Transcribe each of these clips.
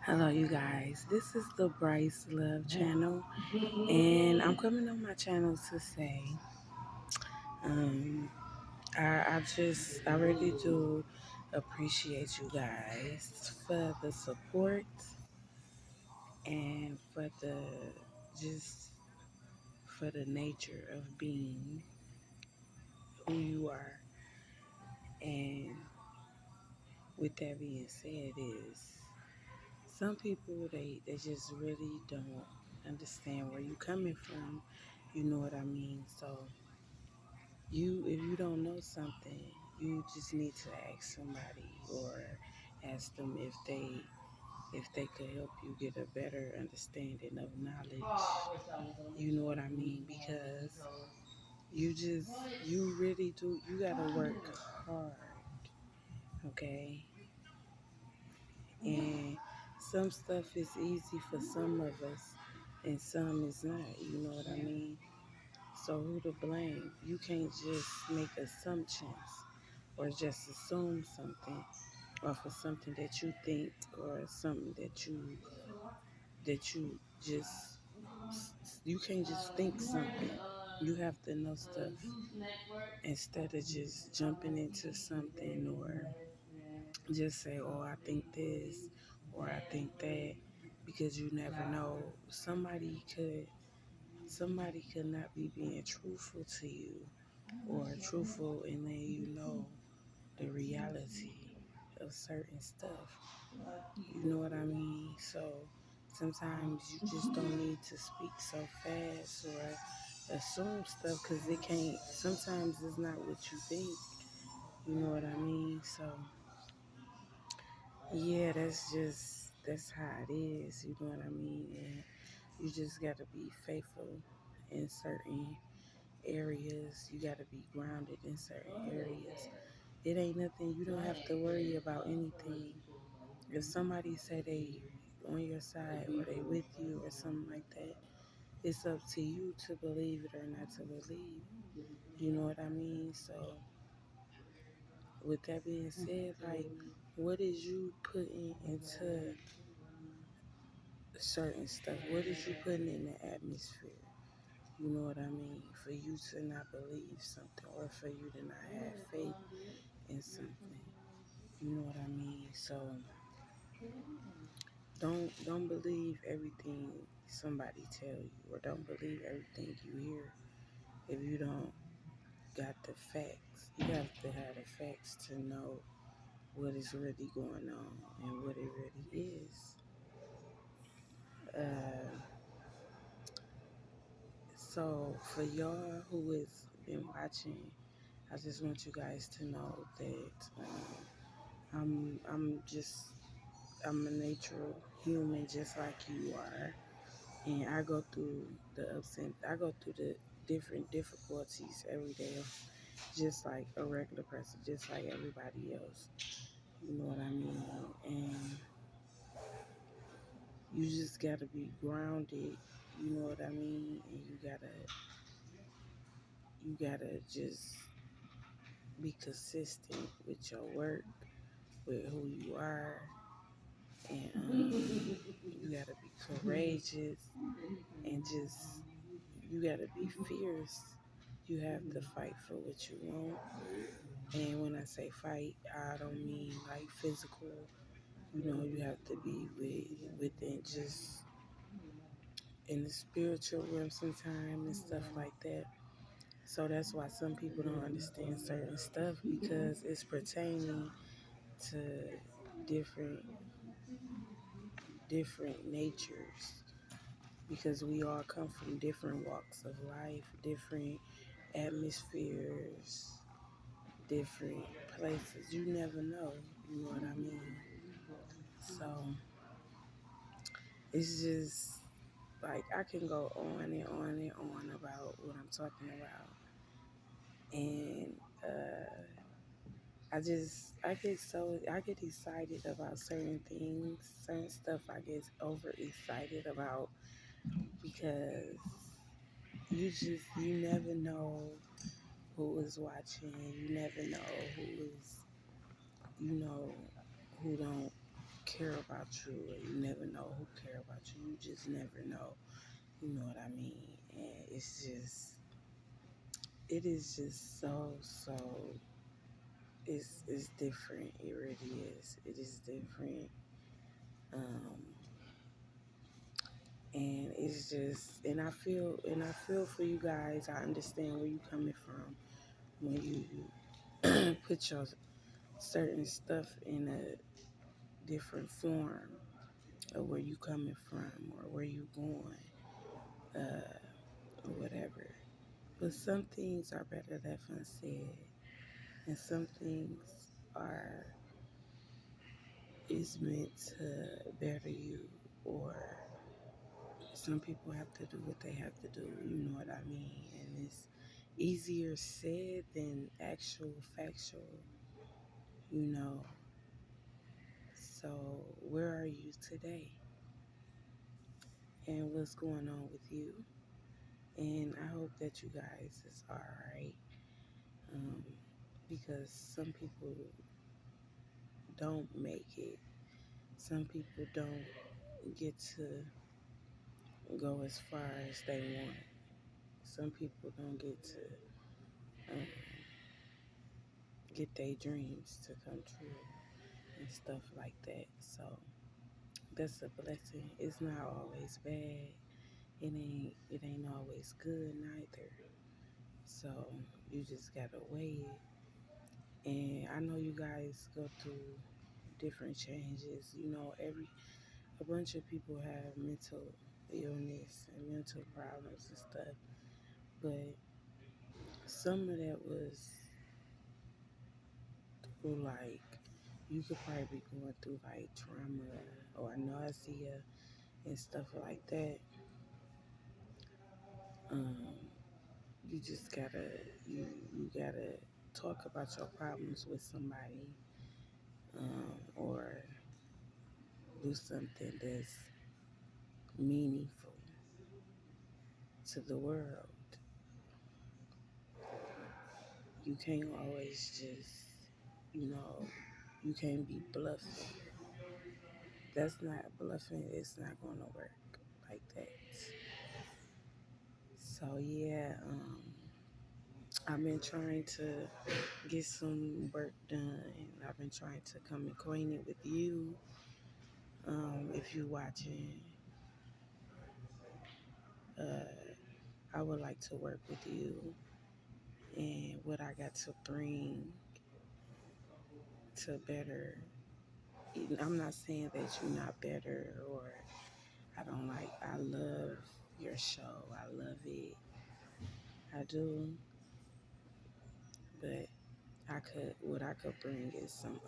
Hello, you guys. This is the Bryce Love channel, and I'm coming on my channel to say, um, I really do appreciate you guys for the support and for just for the nature of being who you are. And with that being said, is some people they just really don't understand where you coming from. You know what I mean? So if you don't know something, you just need to ask somebody or ask them if they could help you get a better understanding of knowledge. You know what I mean? Because you just you really do you gotta work hard, okay? And some stuff is easy for some of us and some is not, you know what I mean? So who to blame? You can't just make assumptions or just assume something off of something that you think or something that you just you can't just think something. You have to know stuff instead of just jumping into something or just say, "Oh, I think this," or "I think that," because you never know. Somebody could not be being truthful to you or truthful in letting you know the reality of certain stuff. You know what I mean? So sometimes you just don't need to speak so fast or assume stuff because it can't, sometimes it's not what you think. You know what I mean? So yeah, that's how it is. You know what I mean? And you just got to be faithful in certain areas. You got to be grounded in certain areas. It ain't nothing. You don't have to worry about anything. If somebody say they on your side or they with you or something like that, it's up to you to believe it or not to believe. You know what I mean? So with that being said, like what is you putting into certain stuff? What is you putting in the atmosphere? You know what I mean? For you to not believe something or for you to not have faith in something. You know what I mean? So don't believe everything somebody tell you or don't believe everything you hear if you don't got the facts. You have to have the facts to know what is really going on and what it really is. Uh, so for y'all who has been watching, I just want you guys to know that I'm a natural human just like you are, and I go through the different difficulties every day, just like a regular person, just like everybody else. You know what I mean? And you just gotta be grounded. You know what I mean? And you gotta just be consistent with your work, with who you are, and you gotta be courageous and just you gotta be fierce. You have to fight for what you want. And when I say fight, I don't mean like physical. You know, you have to be within just in the spiritual realm sometimes and stuff like that. So that's why some people don't understand certain stuff because it's pertaining to different different natures because we all come from different walks of life, different atmospheres, different places. You never know, you know what I mean? So it's just like I can go on and on and on about what I'm talking about. And I get excited about certain things, certain stuff I get over excited about because you never know who is watching, you never know who is, you know, who don't care about you, or you never know who care about you. You just never know. You know what I mean? And it is just it's different. It really is. It is different. Um, and it's just, and I feel for you guys. I understand where you coming from when you put your certain stuff in a different form of where you coming from or where you going, or whatever. But some things are better left unsaid, and some things are is meant to better you, or some people have to do what they have to do. You know what I mean? And it's easier said than actual factual. You know. So where are you today? And what's going on with you? And I hope that you guys is all right. Um, because some people don't make it. Some people don't get to go as far as they want. Some people don't get to um, get their dreams to come true and stuff like that. So that's a blessing. It's not always bad. It ain't always good neither. So you just gotta weigh it. And I know you guys go through different changes. You know, a bunch of people have mental illness and mental problems and stuff. But some of that was through, like, you could probably be going through like trauma or nausea and stuff like that. Um, you just gotta you gotta talk about your problems with somebody, or do something that's meaningful to the world. You can't always just, you know, you can't be bluffing. That's not bluffing. It's not going to work like that. So yeah, I've been trying to get some work done. I've been trying to come acquainted with you. If you're watching, uh, I would like to work with you and what I got to bring to better. I'm not saying that you're not better, or I don't like. I love your show. I love it. I do. But what I could bring is some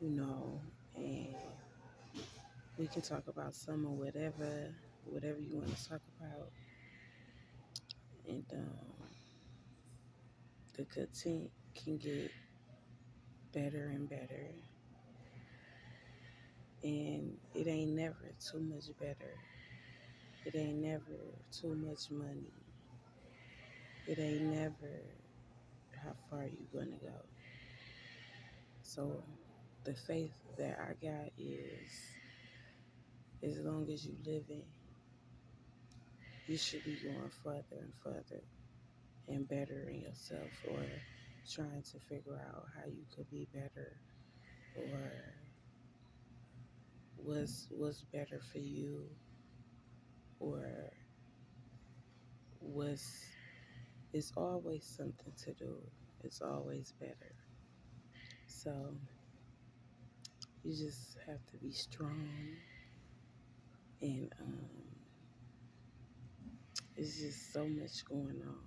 you know, and we can talk about some or whatever you want to talk about, and the content can get better and better, and it ain't never too much better. It ain't never too much money. It ain't never how far you gonna go. So the faith that I got is, as long as you living, you should be going further and further and bettering yourself, or trying to figure out how you could be better, or what's better for you, or what's it's always something to do. It's always better. So you just have to be strong, and it's just so much going on.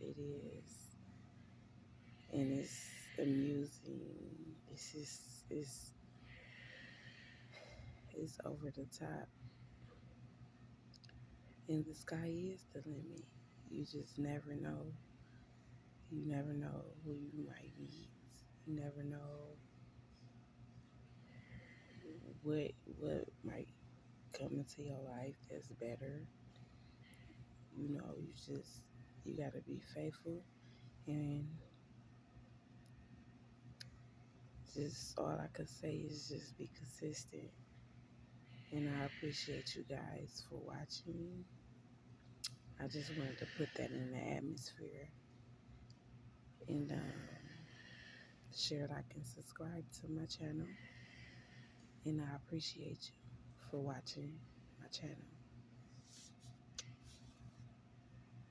It is, and it's amusing. It's just it's over the top, and the sky is the limit. You just never know. You never know who you might meet. You never know what might come into your life that's better. You know, you gotta be faithful and just all I could say is just be consistent. And I appreciate you guys for watching. I just wanted to put that in the atmosphere. And share, like, and subscribe to my channel. And I appreciate you for watching my channel.